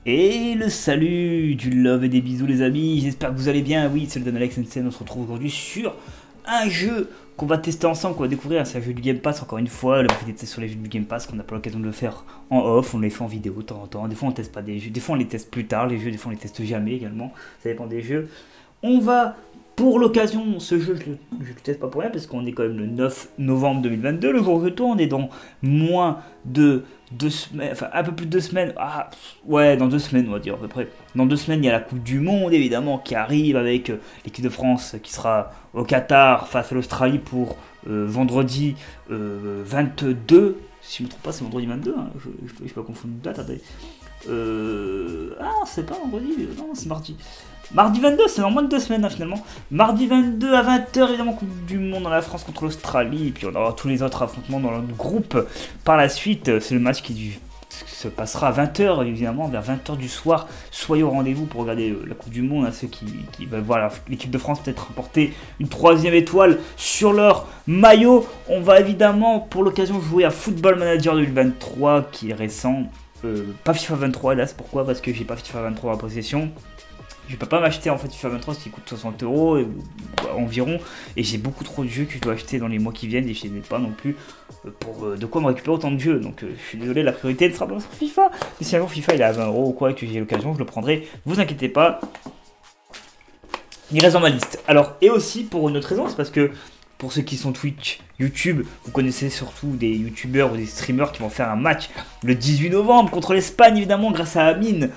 Et le salut du love et des bisous les amis, j'espère que vous allez bien. Oui, c'est le Don Alex NCN, on se retrouve aujourd'hui sur un jeu qu'on va tester ensemble, qu'on va découvrir. C'est un jeu du Game Pass, encore une fois. Le fait des tests sur les jeux du Game Pass, qu'on n'a pas l'occasion de le faire en off, on les fait en vidéo de temps en temps. Des fois on teste pas des jeux, des fois on les teste plus tard les jeux, des fois on les teste jamais également. Ça dépend des jeux. On va, pour l'occasion, ce jeu, je le teste pas pour rien, parce qu'on est quand même le 9 novembre 2022, le jour où je tourne, on est dans moins de 2 semaines, enfin un peu plus de 2 semaines, ouais, dans 2 semaines, on va dire à peu près. Dans 2 semaines, il y a la Coupe du Monde, évidemment, qui arrive avec l'équipe de France qui sera au Qatar face à l'Australie pour vendredi 22, si je ne me trompe pas, c'est vendredi 22, hein, je ne vais pas confondre de date, attendez. C'est pas vendredi, non, c'est mardi. Mardi 22, c'est dans moins de 2 semaines hein, finalement. Mardi 22 à 20h, évidemment, Coupe du Monde dans la France contre l'Australie. Et puis on aura tous les autres affrontements dans notre groupe. Par la suite, c'est le match qui se passera à 20h, évidemment, vers 20h du soir. Soyez au rendez-vous pour regarder la Coupe du Monde. Hein, ceux qui veulent voir l'équipe de France peut-être remporter une troisième étoile sur leur maillot. On va évidemment, pour l'occasion, jouer à Football Manager 2023, qui est récent. Pas FIFA 23, là, c'est pourquoi? Parce que j'ai pas FIFA 23 en possession. Je peux pas m'acheter en fait FIFA 23 qui coûte 60 € environ, et j'ai beaucoup trop de jeux que je dois acheter dans les mois qui viennent et je n'ai pas non plus pour de quoi me récupérer autant de jeux. Donc je suis désolé, la priorité ne sera pas sur FIFA. Mais si un jour FIFA il est à 20 € ou quoi et que j'ai l'occasion, je le prendrai. Vous inquiétez pas, il reste dans ma liste. Alors, et aussi pour une autre raison, c'est parce que pour ceux qui sont Twitch, YouTube, vous connaissez surtout des YouTubeurs ou des streamers qui vont faire un match le 18 novembre contre l'Espagne, évidemment, grâce à Amine,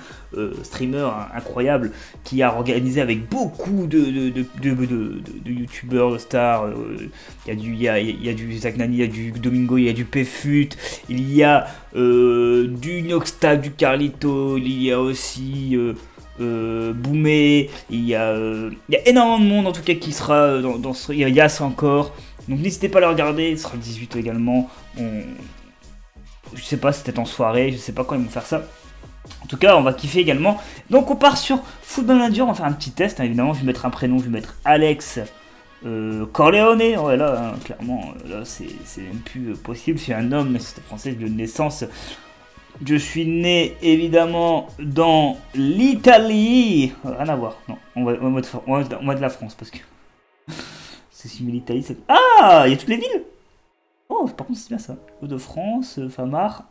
streamer incroyable, qui a organisé avec beaucoup de YouTubeurs, de stars. Il y a du Zach Nani, il y a du Domingo, il y a du Pfut, il y a du Noxta, du Carlito, il y a aussi... Boumé, il y a énormément de monde en tout cas qui sera dans ce... Il y a Yas encore, donc n'hésitez pas à le regarder, il sera le 18 également. Je sais pas, c'est peut-être en soirée, je sais pas quand ils vont faire ça. En tout cas, on va kiffer également. Donc on part sur Football Manager, on va faire un petit test, hein, évidemment, je vais mettre un prénom, je vais mettre Alex Corleone. Ouais, là, hein, clairement, là c'est même plus possible, c'est un homme, mais c'est français de naissance. Je suis né évidemment dans l'Italie. Rien à voir. Non, on va de la France parce que c'est si l'Italie. Ah, il y a toutes les villes. Oh, par contre c'est bien ça. Hauts-de-France, Famar.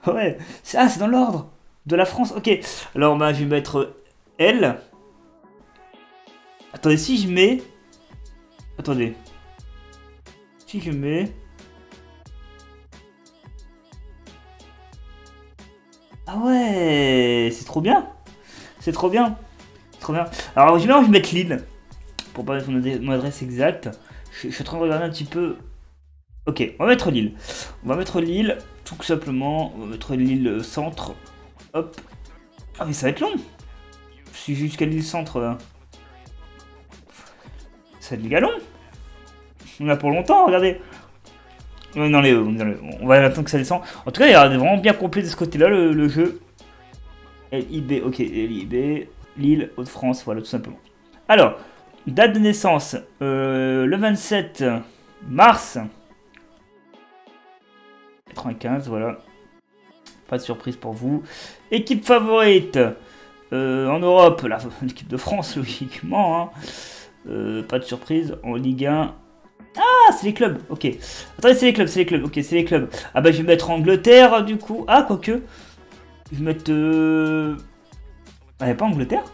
Ouais. C'est dans l'ordre de la France. Ok. Alors bah, je vais mettre L. Attendez, si je mets. Attendez. Si je mets. Ah ouais, c'est trop bien. C'est trop bien. C'est trop bien. Alors, je vais mettre Lille. Pour pas mettre mon adresse exacte. Je suis en train de regarder un petit peu. Ok, on va mettre Lille. On va mettre Lille, tout simplement. On va mettre Lille centre. Hop. Ah, mais ça va être long. Je suis jusqu'à Lille centre. Là. Ça va être méga long. On a pour longtemps, regardez. Non, on va attendre que ça descend. En tout cas, il a vraiment bien complet de ce côté-là, le jeu. LIB, ok, LIB, Lille, Hauts-de-France, voilà, tout simplement. Alors, date de naissance, le 27 mars 95, voilà. Pas de surprise pour vous. Équipe favorite en Europe, l'équipe de France, logiquement. Hein. Pas de surprise. En Ligue 1. Ah, c'est les clubs, ok. Attendez, c'est les clubs, ok, c'est les clubs. Ah bah je vais mettre Angleterre, du coup. Ah, quoique. Je vais mettre... Ah, y'a pas Angleterre?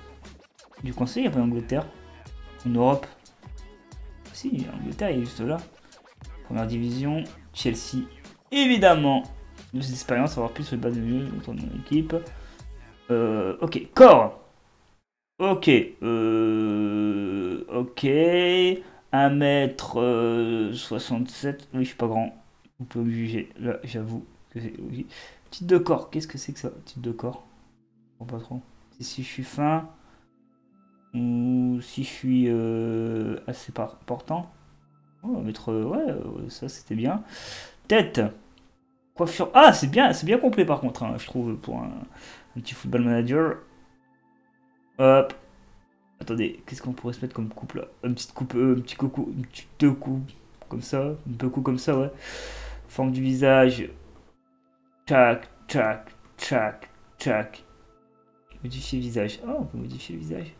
Du conseil, y'a pas Angleterre. En Europe. Si, Angleterre, il est juste là. Première division, Chelsea. Évidemment. Nous expériences, avoir plus sur le bas de mieux autour de mon équipe. Ok, corps. Ok. Ok. 1m67. Oui, je suis pas grand. Vous pouvez me juger. Là, j'avoue que c'est. Oui. Type de corps. Qu'est-ce que c'est que ça? Type de corps. Je comprends pas trop. Si je suis fin. Ou si je suis assez important. Oh, on va mettre. Ouais, ça c'était bien. Tête. Coiffure. Ah, c'est bien complet par contre, hein, je trouve, pour un petit football manager. Hop. Attendez, qu'est-ce qu'on pourrait se mettre comme coupe là? Une petite coupe, un petit coucou, une petite coupe, comme ça, un peu coup comme ça, ouais. Forme du visage. Tac, tac, tac, tac. Modifier visage. Ah, on peut modifier le visage.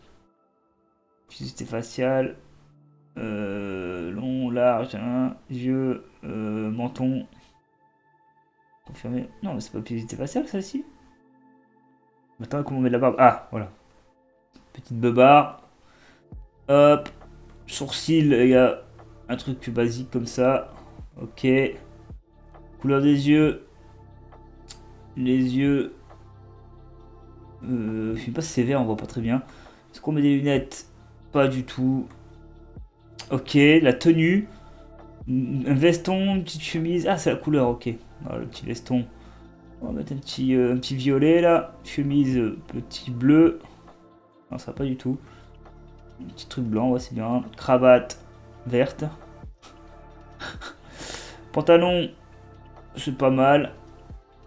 Publicité faciale. Long, large, hein, yeux, menton. Confirmer. Non, mais c'est pas publicité faciale, ça, ci. Attends, comment on met de la barbe? Ah, voilà. Petite beubare. Hop. Sourcils, il y a un truc plus basique comme ça. Ok. Couleur des yeux. Les yeux. Je sais pas si c'est vert, on voit pas très bien. Est-ce qu'on met des lunettes? Pas du tout. Ok, la tenue. Un veston, une petite chemise. Ah, c'est la couleur, ok. Ah, le petit veston. On va mettre un petit violet là. Chemise, petit bleu. Non, ça va pas du tout. Un petit truc blanc, ouais, c'est bien. Cravate verte. Pantalon, c'est pas mal.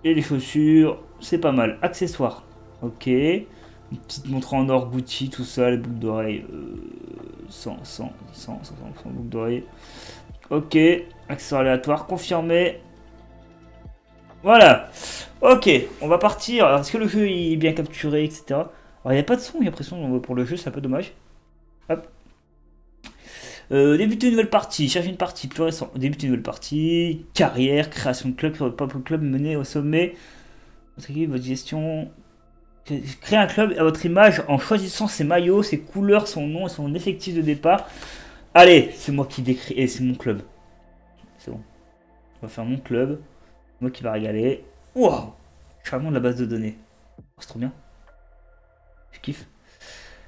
Et les chaussures, c'est pas mal. Accessoires, ok. Une petite montre en or Gucci, tout ça. Les boucles d'oreilles, 100 boucles d'oreilles. Ok. Accessoires aléatoires, confirmé. Voilà. Ok, on va partir. Alors, est-ce que le jeu est bien capturé, etc. Alors, il n'y a pas de son, j'ai l'impression, pour le jeu, c'est un peu dommage. Hop. Débuter une nouvelle partie, chercher une partie plus récente. Débuter une nouvelle partie, carrière, création de club, pop club mené au sommet. Votre équipe, votre gestion. Créer un club à votre image en choisissant ses maillots, ses couleurs, son nom et son effectif de départ. Allez, c'est moi qui décris. Et c'est mon club. C'est bon. On va faire mon club. Moi qui va régaler. Wow! Je suis vraiment de la base de données. Oh, c'est trop bien. Je kiffe.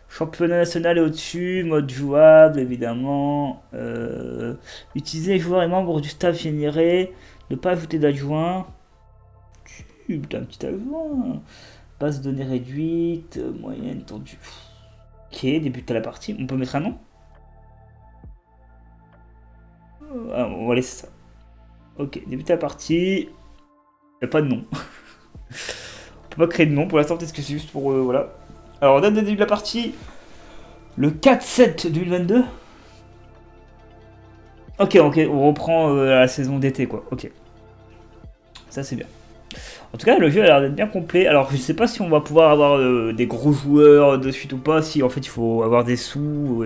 Championnat national est au-dessus, mode jouable évidemment. Utiliser les joueurs et membres du staff généré. Ne pas ajouter d'adjoint. Putain, un petit adjoint. Base de données réduite. Moyenne tendue. Ok, débute à la partie. On peut mettre un nom? Ah, on va laisser ça. Ok, débute la partie. Il n'y a pas de nom. On peut pas créer de nom pour l'instant, peut-être que c'est juste pour. Voilà. Alors, date de début de la partie, le 4-7-2022. Ok, on reprend la saison d'été, quoi. Ok. Ça, c'est bien. En tout cas, le jeu a l'air d'être bien complet. Alors, je sais pas si on va pouvoir avoir des gros joueurs de suite ou pas. Si, en fait, il faut avoir des sous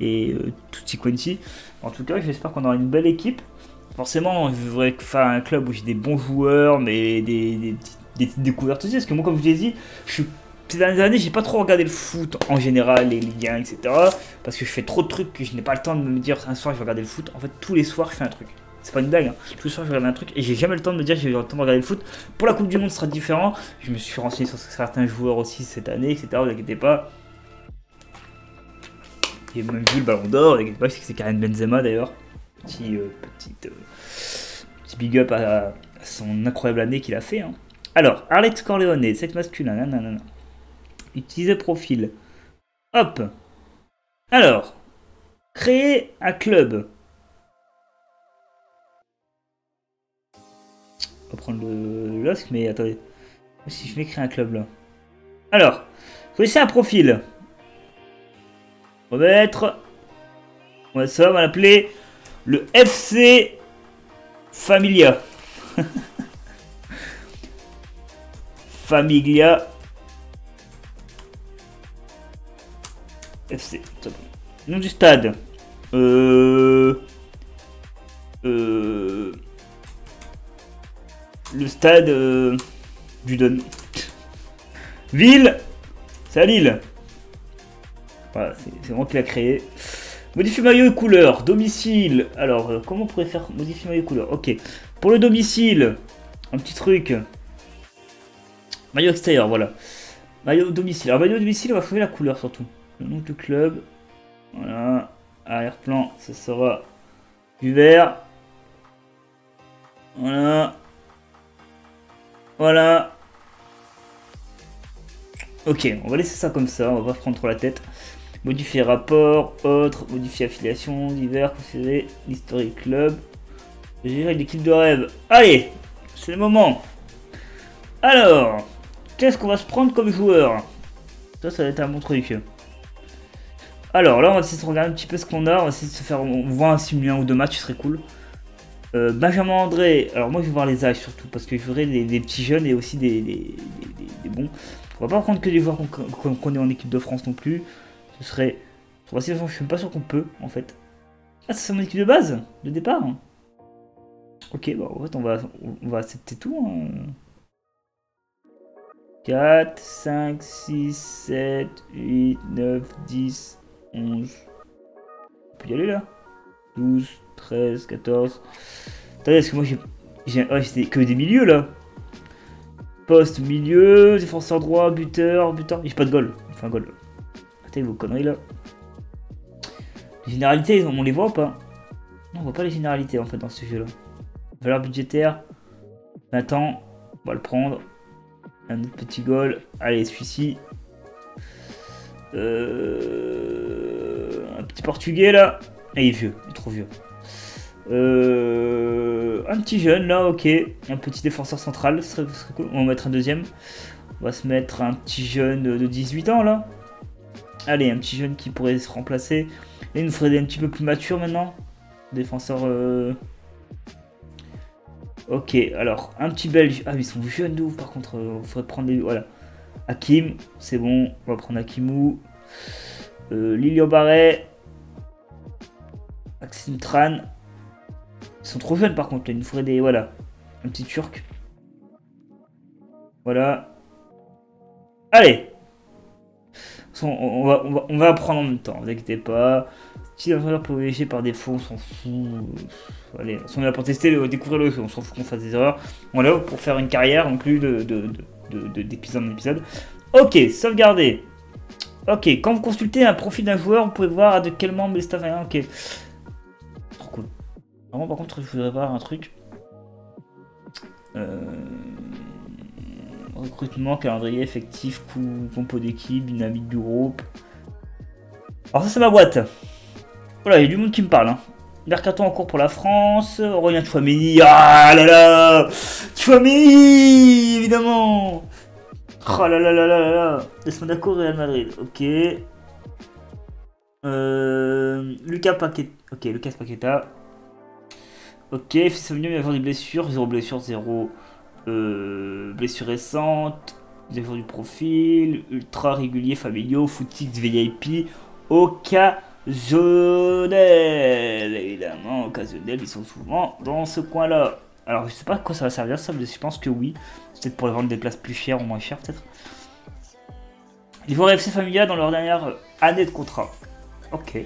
et tutti quanti. En tout cas, j'espère qu'on aura une belle équipe. Forcément, je voudrais faire un club où j'ai des bons joueurs, mais des petites découvertes aussi. Parce que moi, comme je vous l'ai dit, ces dernières années, j'ai pas trop regardé le foot en général, les Ligue 1, etc. Parce que je fais trop de trucs que je n'ai pas le temps de me dire un soir je vais regarder le foot. En fait, tous les soirs, je fais un truc. C'est pas une blague, hein. Tous les soirs, je regarde un truc et j'ai jamais le temps de me dire j'ai le temps de regarder le foot. Pour la Coupe du Monde, ce sera différent. Je me suis renseigné sur certains joueurs aussi cette année, etc. Vous inquiétez pas. J'ai même vu le ballon d'or, vous inquiétez pas, c'est Karim Benzema d'ailleurs. Petit big up à son incroyable année qu'il a fait. Hein. Alors, Alex Corleone, sexe masculin, nanana. Utiliser profil. Hop. Alors, créer un club. On va prendre le LOSC, mais attendez. Si je vais créer un club là. Alors, choisissez un profil. On va mettre. On va l'appeler le FC Familia. Familia FC. Nom du stade. Le stade du Don. Ville. C'est à Lille. Voilà, c'est moi qui l'a créé. Modifier maillot et couleur. Domicile. Alors, comment on pourrait faire modifier maillot et couleur? Ok. Pour le domicile, un petit truc. Maillot extérieur, voilà. Maillot domicile. Alors, maillot domicile, on va changer la couleur surtout. Le nom du club. Voilà. Arrière-plan, ce sera du vert. Voilà. Voilà. Ok, on va laisser ça comme ça. On va pas prendre trop la tête. Modifier rapport, autre, modifier affiliation, divers, considérer l'historique club. Gérer l'équipe de rêve. Allez, c'est le moment. Alors, qu'est-ce qu'on va se prendre comme joueur? Ça va être un bon truc. Alors là, on va essayer de regarder un petit peu ce qu'on a. On va essayer de se faire. On voit un simuler un ou deux matchs, ce serait cool. Benjamin André. Alors moi, je vais voir les âges surtout parce que je voudrais des petits jeunes et aussi des bons. On va pas prendre que des joueurs qu'on est en équipe de France non plus. Ce serait... Je suis même pas sûr qu'on peut, en fait. Ah, c'est mon équipe de base, de départ. Ok, bah en fait, on va accepter tout. Hein. 4, 5, 6, 7, 8, 9, 10, 11. On peut y aller là. 12, 13, 14. Attendez, parce que moi j'ai que des milieux là. Poste, milieu, défenseur droit, buteur. J'ai pas de goal. Enfin, goal. Attendez vos conneries là. Les généralités, on les voit ou pas? Non, on voit pas les généralités en fait dans ce jeu là. Valeur budgétaire. 20 ans. On va le prendre. Un autre petit goal. Allez, celui-ci. Un petit portugais là. Ah, il est vieux, il est trop vieux. Un petit jeune là, ok. Un petit défenseur central, ce serait cool. On va mettre un deuxième. On va se mettre un petit jeune de 18 ans là. Allez, un petit jeune qui pourrait se remplacer. Et il nous ferait un petit peu plus mature maintenant. Défenseur. Ok, alors, un petit belge. Ah, ils sont jeunes de ouf par contre. Il faudrait prendre des. Voilà. Hakim, c'est bon. On va prendre Hakimou. Lilian Barret. Maxime Tran. Ils sont trop jeunes par contre. Là. Il nous faudrait des. Voilà. Un petit turc. Voilà. Allez! On va apprendre en même temps, ne vous inquiétez pas. Si l'entraîneur peut voyager par défaut, on s'en fout. Allez, si on est là pour tester, découvrir le jeu, on s'en fout qu'on fasse des erreurs. On est là pour faire une carrière en plus d'épisode en épisode. Ok, sauvegarder. Ok, quand vous consultez un profil d'un joueur, vous pouvez voir de quel membre les staff. Ok. Trop cool. Vraiment, par contre, je voudrais voir un truc. Recrutement, calendrier, effectif, compo d'équipe, dynamique du groupe. Alors ça c'est ma boîte. Voilà, il y a du monde qui me parle. Hein. Mercato en cours pour la France. Aurélien Tchouaméni. Ah là là, Tchouaméni, évidemment. Oh là là là là là. Laisse-moi d'accord, Real Madrid. Ok. Lucas Paqueta. Ok, Lucas Paqueta. Ok, fils Sauvignon, il va y avoir des blessures. 0 blessures, 0 blessures récentes. 0 du profil. Ultra régulier, familiaux, footix, VIP. Occasionnel. Évidemment, occasionnel, ils sont souvent dans ce coin-là. Alors, je sais pas à quoi ça va servir, ça, mais je pense que oui. C'est peut-être pour vendre des places plus chères ou moins chères, peut-être. Ils vont FC Familia dans leur dernière année de contrat. Ok.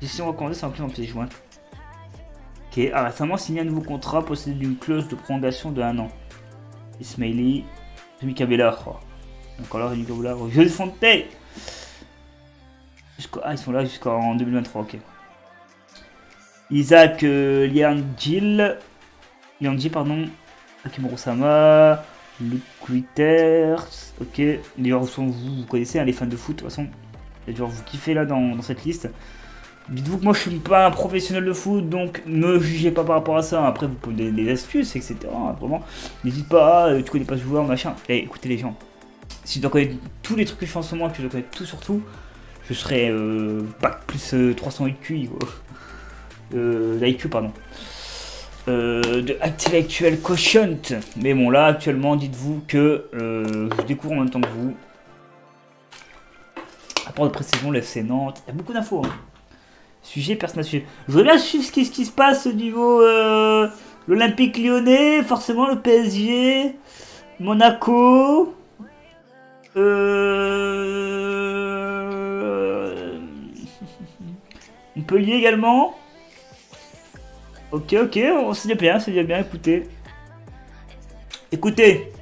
Décision recommandée, c'est inclus en pièce jointe. Ok, a récemment signé un nouveau contrat possédé d'une clause de prolongation de 1 an. Ismaili, Rémi Cabella. Oh. Donc alors Rémi Cabella, José Fonte. Ah, ils sont là jusqu'en 2023, ok. Isaac Liangji, pardon. Akimuro Sama, Luke Witters, ok. Les joueurs vous connaissez, hein, les fans de foot, de toute façon. Les joueurs vous kiffez là dans cette liste. Dites-vous que moi je suis pas un professionnel de foot, donc ne jugez pas par rapport à ça. Après vous pouvez donner des astuces, etc. Vraiment, n'hésite pas, tu connais pas ce joueur, machin. Eh, écoutez les gens, si tu dois connaître tous les trucs que je fais en ce moment, que tu dois connaître tout sur tout, je serais bac plus 300 IQ, d'IQ, pardon. De Intellectual Quotient. Mais bon, là actuellement, dites-vous que je découvre en même temps que vous. Rapport de pré-saison, l'FC Nantes, il y a beaucoup d'infos. Hein. Sujet, personnage sujet. Je voudrais bien suivre ce qui se passe au niveau l'Olympique Lyonnais, forcément le PSG, Monaco, Montpellier également. Ok, c'est bien, écoutez. Écoutez,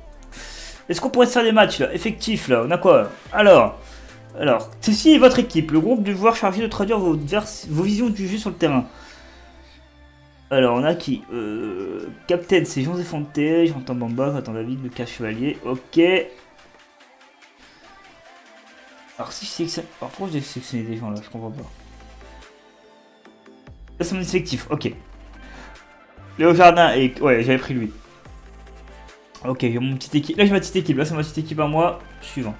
est-ce qu'on pourrait se faire des matchs là, effectifs là, on a quoi? Alors, ceci est votre équipe, le groupe de joueurs chargé de traduire vos visions du jeu sur le terrain. Alors, on a qui Captain, c'est José Fonte, j'entends Bamba, j'entends David, Lucas Chevalier, ok. Alors, si je sélectionne. Alors, pourquoi j'ai sélectionné des gens là? Je comprends pas. Là, c'est mon effectif, ok. Léo Jardin, et ouais, j'avais pris lui. Ok, j'ai mon petite équipe. Là, j'ai ma petite équipe, là, c'est ma petite équipe à moi. Suivant.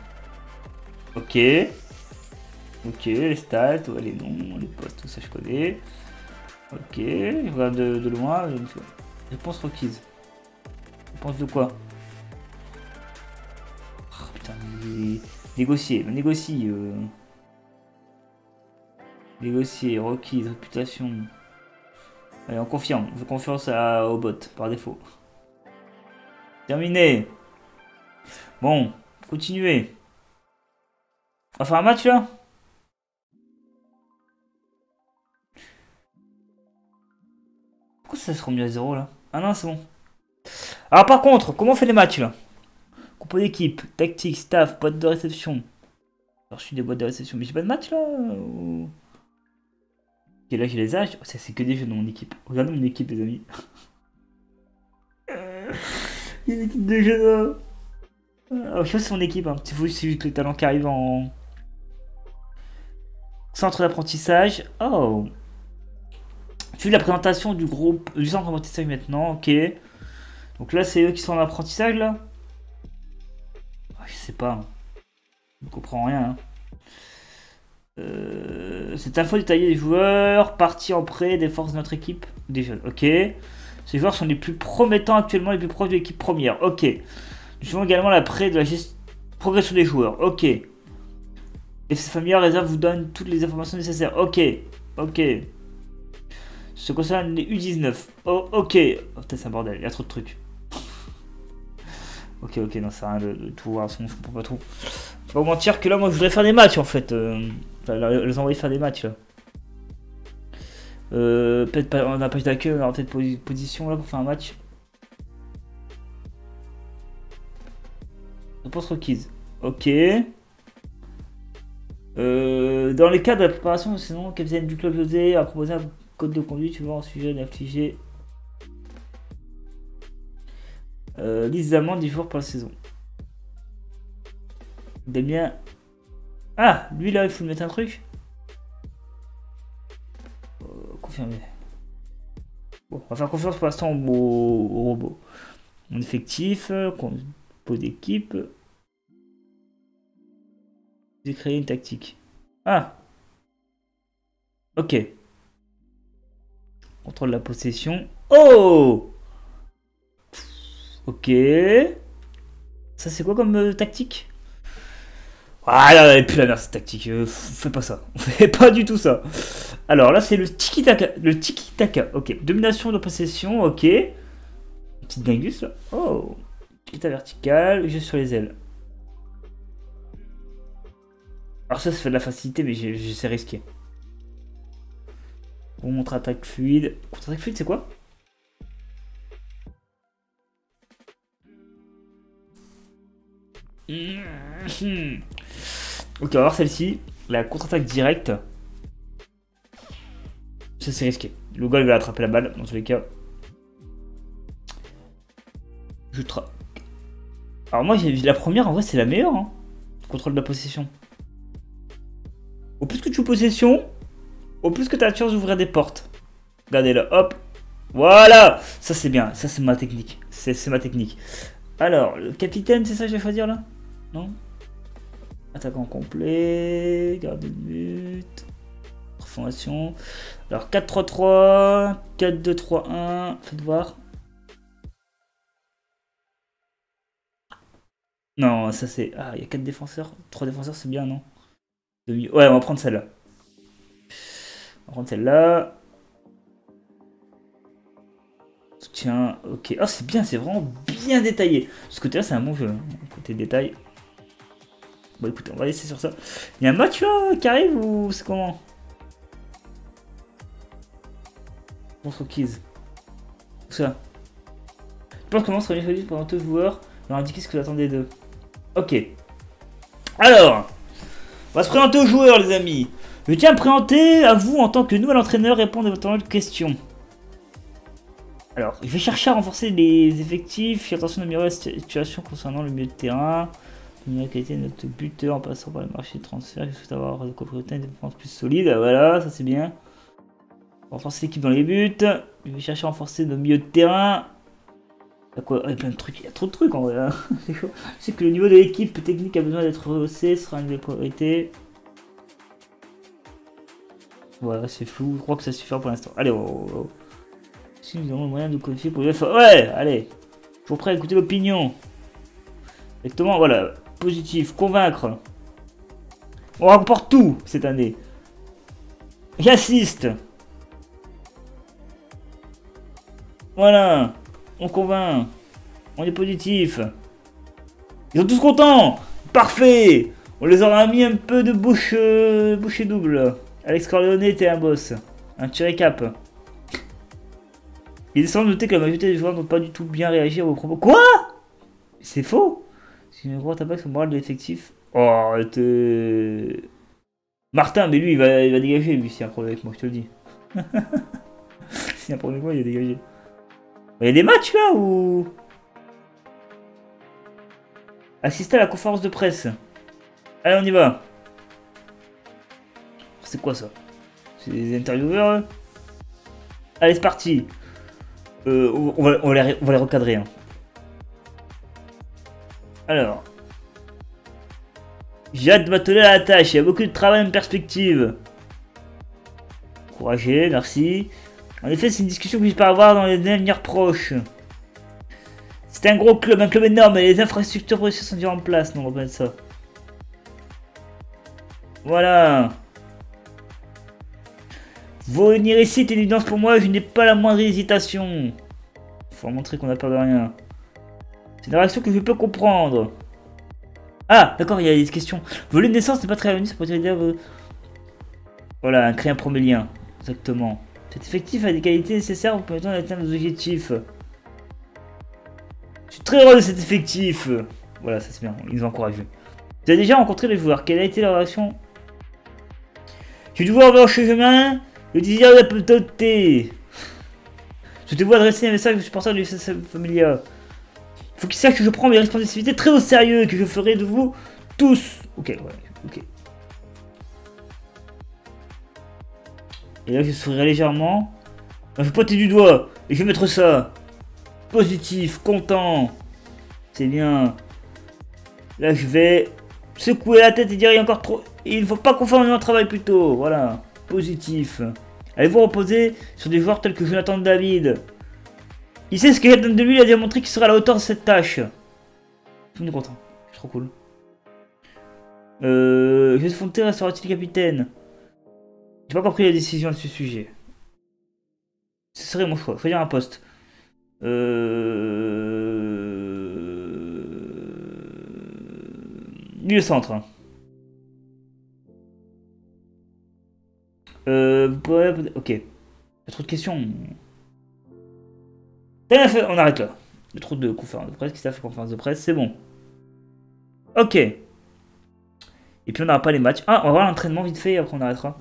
Ok, les stats, ouais, les noms, les postes, tout ça je connais. Ok, je regarde de loin. Réponse requise. Réponse de quoi? Négocier, négocie. Négocier, requise, réputation. Allez, on confirme. On fait confiance au bot, par défaut. Terminé. Bon, continuez. On va faire un match là? Pourquoi ça se remet à 0 là? Ah non, c'est bon. Alors par contre, comment on fait les matchs là? Compo d'équipe, tactique, staff, boîte de réception. Alors je suis des boîtes de réception, mais j'ai pas de match là ou... Ok, là j'ai les âges. Oh, c'est que des jeux dans mon équipe. Regardez mon équipe, les amis. Il y a une équipe de jeux là. Alors, je sais pas si c'est mon équipe, hein. C'est juste les talents qui arrivent en centre d'apprentissage. Oh, je la présentation du groupe du centre d'apprentissage maintenant, ok. Donc là, c'est eux qui sont en apprentissage, là. Je sais pas. Je ne comprends rien. Hein. Cette info détaillée des joueurs, partis en prêt des forces de notre équipe. Des jeunes, ok. Ces joueurs sont les plus promettants actuellement, les plus proches de l'équipe première, ok. Nous suivons également l'après de la progression des joueurs, ok. Et ces familières réserve vous donne toutes les informations nécessaires, ok. Ok. Ce concerne les U19. Oh, ok. Oh, putain, c'est un bordel, il y a trop de trucs. Ok, non, ça sert à rien de tout voir, je comprends pas trop. Faut pas mentir que là, moi, je voudrais faire des matchs en fait. Enfin, les envoyer faire des matchs là. Peut-être pas, on a page d'accueil, on aura peut-être position là pour faire un match. Réponse requise. Ok. Dans les cas de la préparation, sinon, le capitaine du club José a proposé un code de conduite, tu vois, en sujet d'infliger liste d'amendes 10 jours pour la saison. Damien. Ah, lui là, il faut lui mettre un truc. Confirmé. Bon, on va faire confiance pour l'instant au robot. Mon effectif, compo d'équipe. J'ai créé une tactique. Ah. Ok. Contrôle la possession. Oh. Ok. Ça c'est quoi comme tactique? Ah là, et puis la merde cette tactique. Fais pas ça. On fait pas du tout ça. Alors là c'est le tiki-taka. Le tiki-taka. Ok. Domination de possession. Ok. Petite dingus là. Oh. Tiki-taka vertical. Jeu sur les ailes. Alors ça fait de la facilité mais c'est risqué. Contre-attaque fluide. Contre-attaque fluide c'est quoi? Ok, on va voir celle-ci. La contre-attaque directe. Ça c'est risqué. Le goal va attraper la balle dans tous les cas. Alors moi j'ai la première en vrai c'est la meilleure. Hein. Contrôle de la possession. Au plus que tu joues possession, au plus que tu as la chance d'ouvrir des portes. Regardez là, hop. Voilà. Ça c'est bien, ça c'est ma technique. C'est ma technique. Alors, le capitaine, c'est ça que je vais choisir là? Non? Attaquant complet, gardien de but, formation. Alors 4-3-3, 4-2-3-1, faites voir. Non, ça c'est... Ah, il y a 4 défenseurs, 3 défenseurs, c'est bien, non? Ouais, on va prendre celle-là. On va prendre celle-là. Soutien, ok. Oh, c'est bien, c'est vraiment bien détaillé. Ce côté-là, c'est un bon jeu. Hein. Côté détail. Bon, écoutez, on va laisser sur ça. Il y a un match là qui arrive ou c'est comment? Bon, Keys. Où ça? Je pense comment serait bien choisi pour deux joueurs. Leur indiquer ce que vous attendez d'eux. Ok. Alors, on va se présenter aux joueurs, les amis. Je tiens à présenter à vous en tant que nouvel entraîneur répondre à votre question. Alors, je vais chercher à renforcer les effectifs. Fais attention d'améliorer la situation concernant le milieu de terrain. La qualité de notre buteur en passant par le marché de transfert. Je souhaite avoir des copropriétés de défense plus solides. Voilà, ça c'est bien. Renforcer l'équipe dans les buts. Je vais chercher à renforcer nos milieux de terrain. Il y a quoi? Il y a plein de trucs. Il y a trop de trucs en vrai. Hein. C'est chaud. Je sais que le niveau de l'équipe technique a besoin d'être rehaussé. Ce sera une des priorités. Voilà, c'est flou. Je crois que ça suffira pour l'instant. Allez, oh. Si nous avons le moyen de codifier pour les... Ouais, allez. Toujours prêt à écouter l'opinion. Exactement, voilà. Positif, convaincre. On remporte tout cette année. J'assiste. Voilà. On convainc. On est positif. Ils sont tous contents. Parfait. On les aura mis un peu de bouchée double. Alex Corleone était un boss. Un petit récap. Il semble noter que la majorité des joueurs n'ont pas du tout bien réagi à vos propos. Quoi? C'est faux. Si une grosse attaque sur le moral de l'effectif. Oh, Martin, mais lui, il va dégager, lui, s'il y a un problème avec moi, je te le dis. S'il y a un problème avec moi, il va dégager. Il y a des matchs, là, ou... Assister à la conférence de presse. Allez, on y va. C'est quoi, ça? C'est des intervieweurs, eux? Allez, c'est parti. On va les recadrer, hein. Alors... J'ai hâte de m'atteler à la tâche, il y a beaucoup de travail en perspective. Encouragé, merci. En effet, c'est une discussion que j'espère avoir dans les avenirs proches. C'est un gros club, un club énorme, et les infrastructures précieuses sont déjà en place. Non, on va pas mettre ça. Voilà. Venir ici est une évidence pour moi, je n'ai pas la moindre hésitation. Faut montrer qu'on n'a peur de rien. C'est une réaction que je peux comprendre. Ah, d'accord, il y a des questions. Voler de naissance n'est pas très réuni, ça pourrait dire... Voilà, créer un premier lien. Exactement. Cet effectif a des qualités nécessaires pour permettre d'atteindre nos objectifs. Je suis très heureux de cet effectif. Voilà, ça c'est bien, ils nous encouragent. Vous avez déjà rencontré les joueurs, quelle a été leur réaction? J'ai dû voir leur chemin, le désir de la peut-être. Je te vois adresser un message aux supporters du SSF Familia. Faut qu'ils sachent que je prends mes responsabilités très au sérieux et que je ferai de vous tous. Ok, ouais, ok. Et là, je sourirai légèrement. Je vais pointer du doigt et je vais mettre ça. Positif, content. C'est bien. Là, je vais secouer la tête et dire il y a encore trop. Il ne faut pas confondre mon travail plus tôt. Voilà, positif. Allez-vous reposer sur des joueurs tels que Jonathan David. Il sait ce qu'il attend de lui, il a déjà montré qu'il sera à la hauteur de cette tâche. Je suis content, c'est trop cool. Joseph Fontaine restera-t-il capitaine? J'ai pas compris la décision à ce sujet. Ce serait mon choix, choisir un poste. Milieu centre. Vous pourrez... Ok. Il y a trop de questions. On arrête là. Il y a trop de conférences de presse. Qui ça fait conférence de presse? C'est bon. Ok. Et puis on n'aura pas les matchs. Ah, on va voir l'entraînement vite fait et après on arrêtera.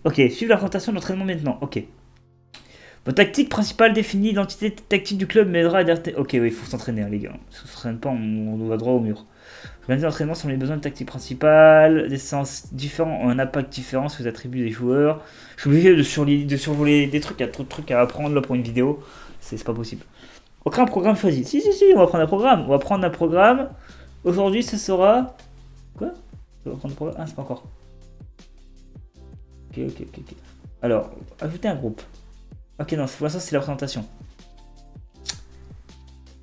Ok, suivre la présentation de l'entraînement maintenant. Ok. Votre tactique principale définit l'identité tactique du club mais aidera à adapter. Ok, oui, il faut s'entraîner, hein, les gars. Si on s'entraîne pas, on va droit au mur. Organiser l'entraînement selon les besoins de tactique principale, des séances différentes ont un impact différent sur les attributs des joueurs. Je suis obligé de survoler des trucs, il y a trop de trucs à apprendre là pour une vidéo. C'est pas possible. On crée un programme choisi. Si, on va prendre un programme. On va prendre un programme. Aujourd'hui, ce sera... Quoi? On va prendre un programme. Ah, c'est pas encore. Ok. Alors, ajouter un groupe. Ok, non, pour l'instant, c'est la présentation.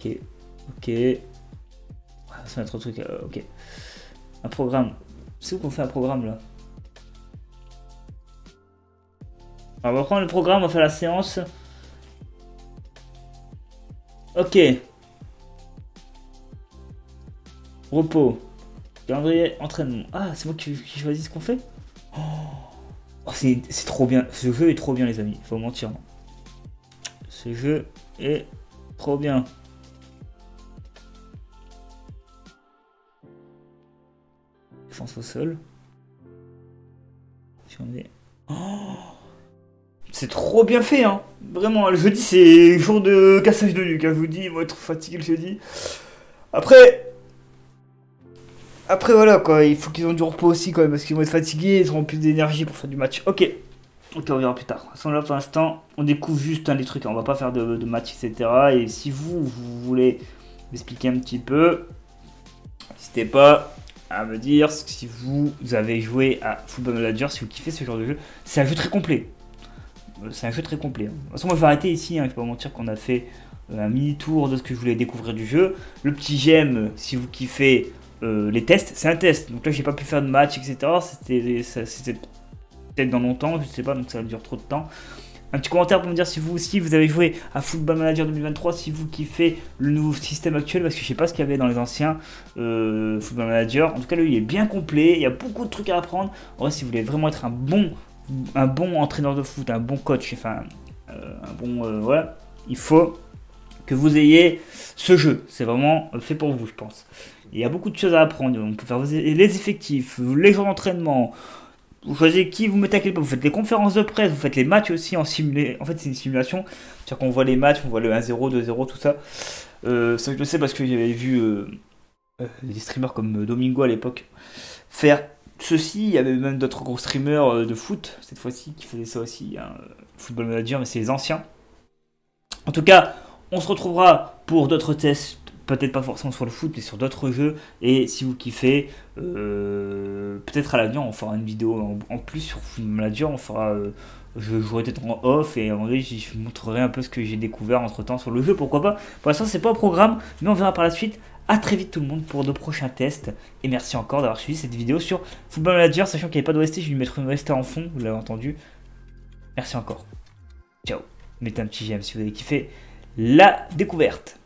Ok. Ça va être trop de trucs. Ok. Un programme. C'est où qu'on fait un programme, là? Alors, on va prendre le programme, on va faire la séance. Ok. Repos. Calendrier, entraînement. Ah, c'est moi qui choisis ce qu'on fait? Oh, c'est trop bien. Ce jeu est trop bien, les amis. Faut mentir. Ce jeu est trop bien. Défense au sol. Oh, c'est trop bien fait, hein. Vraiment, le jeudi, c'est jour de cassage de nuque. Hein. Je vous dis, ils vont être fatigués le jeudi. Après, voilà, quoi. Il faut qu'ils ont du repos aussi, quand même, parce qu'ils vont être fatigués. Ils auront plus d'énergie pour faire du match. Ok, on verra plus tard. Là, pour l'instant, on découvre juste les trucs. On va pas faire de match, etc. Et si vous voulez m'expliquer un petit peu, n'hésitez pas à me dire si vous avez joué à Football Manager, si vous kiffez ce genre de jeu. C'est un jeu très complet. De toute façon, moi je vais arrêter ici, hein, je vais pas mentir qu'on a fait un mini tour de ce que je voulais découvrir du jeu. Le petit j'aime si vous kiffez, les tests, c'est un test. Donc là, j'ai pas pu faire de match, etc. C'était peut-être dans longtemps, je sais pas, donc ça dure trop de temps. Un petit commentaire pour me dire si vous aussi vous avez joué à Football Manager 2023, si vous kiffez le nouveau système actuel, parce que je sais pas ce qu'il y avait dans les anciens Football Manager. En tout cas, lui, il est bien complet, il y a beaucoup de trucs à apprendre. En vrai, si vous voulez vraiment être un bon entraîneur de foot, un bon coach, enfin, voilà, il faut que vous ayez ce jeu. C'est vraiment fait pour vous, je pense. Il y a beaucoup de choses à apprendre. On peut faire les effectifs, les jours d'entraînement. Vous choisissez qui vous mettez à quel poste, vous faites les conférences de presse, vous faites les matchs aussi en simulé. En fait, c'est une simulation. C'est-à-dire qu'on voit les matchs, on voit le 1-0, 2-0, tout ça. Ça, je le sais parce que j'avais vu des streamers comme Domingo à l'époque faire ceci. Il y avait même d'autres gros streamers de foot, cette fois-ci, qui faisaient ça aussi. Hein, Football Manager, mais c'est les anciens. En tout cas, on se retrouvera pour d'autres tests. Peut-être pas forcément sur le foot, mais sur d'autres jeux. Et si vous kiffez, peut-être à l'avenir, on fera une vidéo en plus sur Football Manager. On fera, je jouerai peut-être en off et en vrai, je vous montrerai un peu ce que j'ai découvert entre temps sur le jeu. Pourquoi pas. Pour l'instant, c'est pas au programme, mais on verra par la suite. A très vite tout le monde pour de prochains tests. Et merci encore d'avoir suivi cette vidéo sur Football Manager. Sachant qu'il n'y avait pas d'OST, je vais lui mettre une OST en fond, vous l'avez entendu. Merci encore. Ciao. Mettez un petit j'aime si vous avez kiffé la découverte.